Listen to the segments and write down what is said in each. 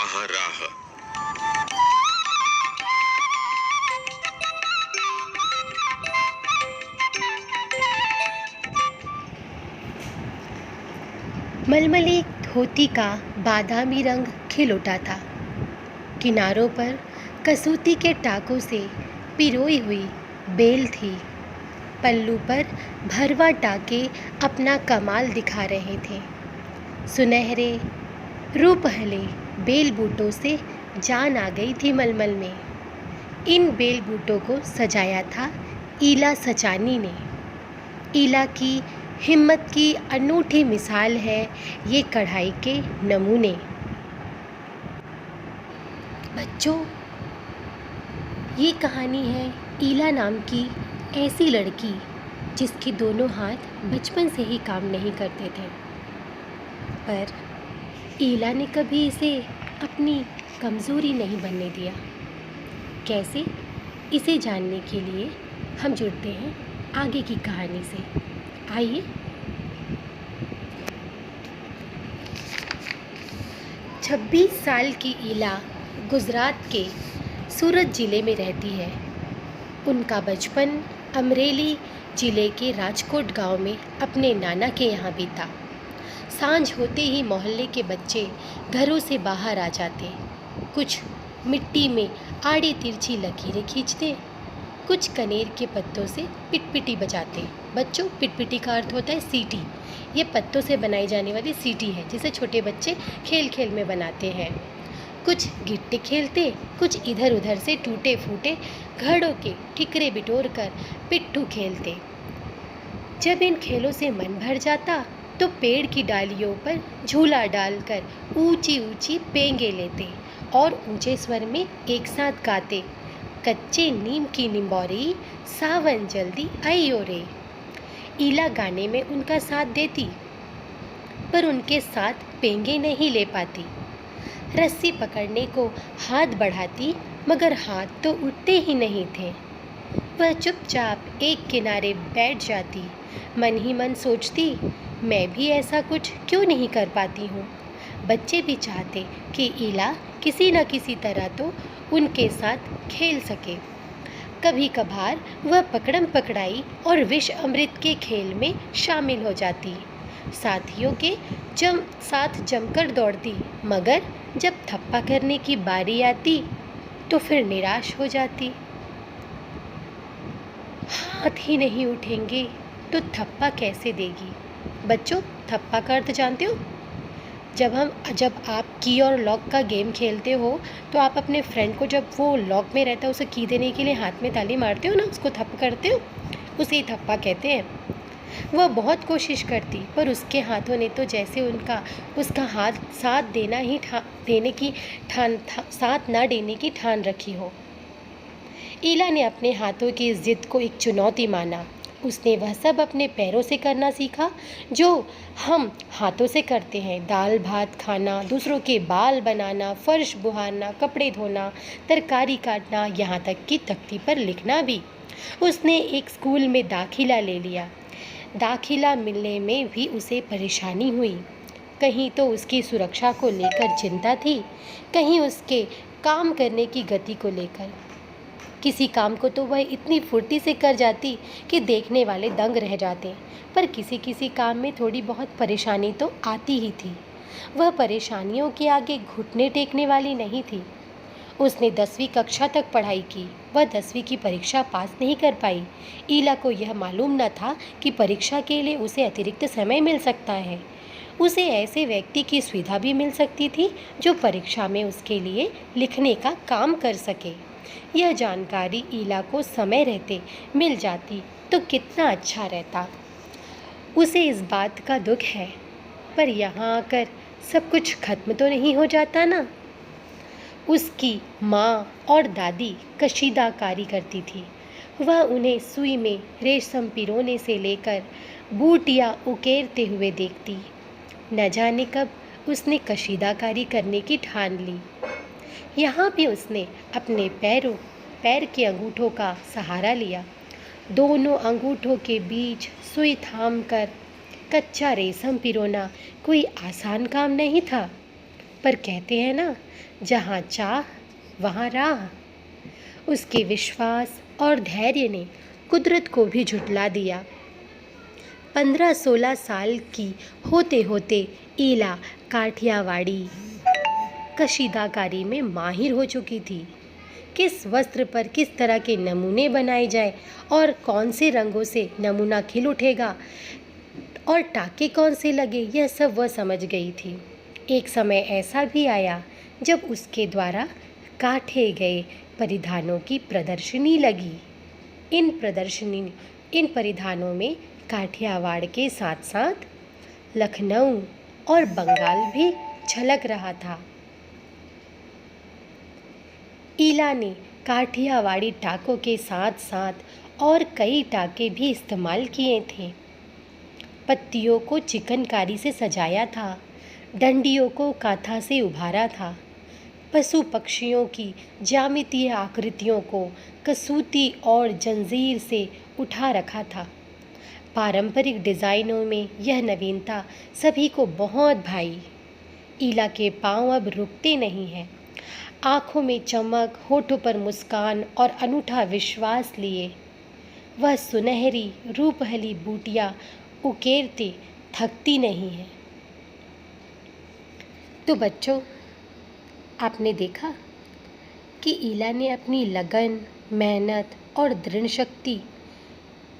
वहां राह। मलमली धोती का बादामी रंग खिल उठा था। किनारों पर कसूती के टाकों से पिरोई हुई बेल थी। पल्लू पर भरवा टाके अपना कमाल दिखा रहे थे। सुनहरे रूपहले बेल बूटों से जान आ गई थी मलमल में। इन बेल बूटों को सजाया था ईला सचानी ने। ईला की हिम्मत की अनूठी मिसाल है ये कढ़ाई के नमूने। बच्चों, ये कहानी है ईला नाम की ऐसी लड़की जिसके दोनों हाथ बचपन से ही काम नहीं करते थे, पर ईला ने कभी इसे अपनी कमज़ोरी नहीं बनने दिया। कैसे, इसे जानने के लिए हम जुड़ते हैं आगे की कहानी से। आइए। 26 साल की ईला गुजरात के सूरत ज़िले में रहती है। उनका बचपन अमरेली ज़िले के राजकोट गांव में अपने नाना के यहाँ बीता। सांझ होते ही मोहल्ले के बच्चे घरों से बाहर आ जाते। कुछ मिट्टी में आड़ी तिरछी लकीरें खींचते, कुछ कनेर के पत्तों से पिटपिटी बजाते। बच्चों, पिटपिटी का अर्थ होता है सीटी। ये पत्तों से बनाई जाने वाली सीटी है जिसे छोटे बच्चे खेल खेल में बनाते हैं। कुछ गिट्टे खेलते, कुछ इधर उधर से टूटे फूटे घड़ों के ठिकरे बिटोर कर पिट्ठू खेलते। जब इन खेलों से मन भर जाता तो पेड़ की डालियों पर झूला डालकर ऊंची ऊंची पेंगे लेते और ऊंचे स्वर में एक साथ गाते, कच्चे नीम की निंबोरी सावन जल्दी आइयो रे। ईला गाने में उनका साथ देती, पर उनके साथ पेंगे नहीं ले पाती। रस्सी पकड़ने को हाथ बढ़ाती, मगर हाथ तो उठते ही नहीं थे। वह चुपचाप एक किनारे बैठ जाती, मन ही मन सोचती, मैं भी ऐसा कुछ क्यों नहीं कर पाती हूँ। बच्चे भी चाहते कि ईला किसी न किसी तरह तो उनके साथ खेल सके। कभी कभार वह पकड़म पकड़ाई और विष अमृत के खेल में शामिल हो जाती। साथियों के साथ जमकर दौड़ती, मगर जब थप्पा करने की बारी आती तो फिर निराश हो जाती। हाथ ही नहीं उठेंगे तो थप्पा कैसे देगी। बच्चों, थप्पा का अर्थ जानते हो? जब आप की और लॉक का गेम खेलते हो तो आप अपने फ्रेंड को, जब वो लॉक में रहता है, उसे की देने के लिए हाथ में ताली मारते हो ना, उसको थप्पा करते हो, उसे ही थप्पा कहते हैं। वह बहुत कोशिश करती, पर उसके हाथों ने तो जैसे उसका हाथ साथ ना देने की ठान रखी हो। ईला ने अपने हाथों की इस जिद को एक चुनौती माना। उसने वह सब अपने पैरों से करना सीखा जो हम हाथों से करते हैं। दाल भात खाना, दूसरों के बाल बनाना, फर्श बुहारना, कपड़े धोना, तरकारी काटना, यहाँ तक कि तख्ती पर लिखना भी। उसने एक स्कूल में दाखिला ले लिया। दाखिला मिलने में भी उसे परेशानी हुई। कहीं तो उसकी सुरक्षा को लेकर चिंता थी, कहीं उसके काम करने की गति को लेकर। किसी काम को तो वह इतनी फुर्ती से कर जाती कि देखने वाले दंग रह जाते, पर किसी किसी काम में थोड़ी बहुत परेशानी तो आती ही थी। वह परेशानियों के आगे घुटने टेकने वाली नहीं थी। उसने 10वीं कक्षा तक पढ़ाई की। वह 10वीं की परीक्षा पास नहीं कर पाई। ईला को यह मालूम न था कि परीक्षा के लिए उसे अतिरिक्त समय मिल सकता है। उसे ऐसे व्यक्ति की सुविधा भी मिल सकती थी जो परीक्षा में उसके लिए लिखने का काम कर सके। यह जानकारी ईला को समय रहते मिल जाती तो कितना अच्छा रहता। उसे इस बात का दुख है, पर यहाँ आकर सब कुछ खत्म तो नहीं हो जाता ना। उसकी माँ और दादी कशीदाकारी करती थी। वह उन्हें सुई में रेशम पिरोने से लेकर बूटियाँ उकेरते हुए देखती। न जाने कब उसने कशीदाकारी करने की ठान ली। यहाँ भी उसने अपने पैर के अंगूठों का सहारा लिया। दोनों अंगूठों के बीच सुई थाम कर कच्चा रेशम पिरोना कोई आसान काम नहीं था। पर कहते हैं ना, जहाँ चाह वहाँ राह। उसके विश्वास और धैर्य ने कुदरत को भी झुठला दिया। 15-16 साल की होते होते ईला काठियावाड़ी कशीदाकारी में माहिर हो चुकी थी। किस वस्त्र पर किस तरह के नमूने बनाए जाए और कौन से रंगों से नमूना खिल उठेगा और टाके कौन से लगे, यह सब वह समझ गई थी। एक समय ऐसा भी आया जब उसके द्वारा काटे गए परिधानों की प्रदर्शनी लगी। इन परिधानों में काठियावाड़ के साथ साथ लखनऊ और बंगाल भी झलक रहा था। ईला ने काठियावाड़ी टाकों के साथ साथ और कई टाके भी इस्तेमाल किए थे। पत्तियों को चिकनकारी से सजाया था, डंडियों को काथा से उभारा था, पशु पक्षियों की ज्यामितीय आकृतियों को कसूती और जंजीर से उठा रखा था। पारंपरिक डिज़ाइनों में यह नवीनता सभी को बहुत भाई। ईला के पांव अब रुकते नहीं हैं। आँखों में चमक, होठों पर मुस्कान और अनूठा विश्वास लिए वह सुनहरी रूपहली बूटियाँ उकेरते थकती नहीं है। तो बच्चों, आपने देखा कि ईला ने अपनी लगन, मेहनत और दृढ़ शक्ति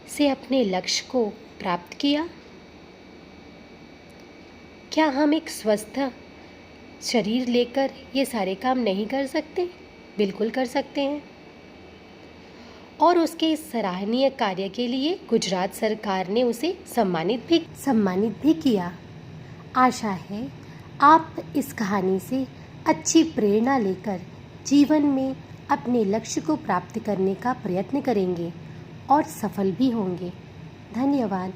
से अपने लक्ष्य को प्राप्त किया। क्या हम एक स्वस्थ शरीर लेकर ये सारे काम नहीं कर सकते? बिल्कुल कर सकते हैं। और उसके इस सराहनीय कार्य के लिए गुजरात सरकार ने उसे सम्मानित भी किया। आशा है आप इस कहानी से अच्छी प्रेरणा लेकर जीवन में अपने लक्ष्य को प्राप्त करने का प्रयत्न करेंगे और सफल भी होंगे। धन्यवाद।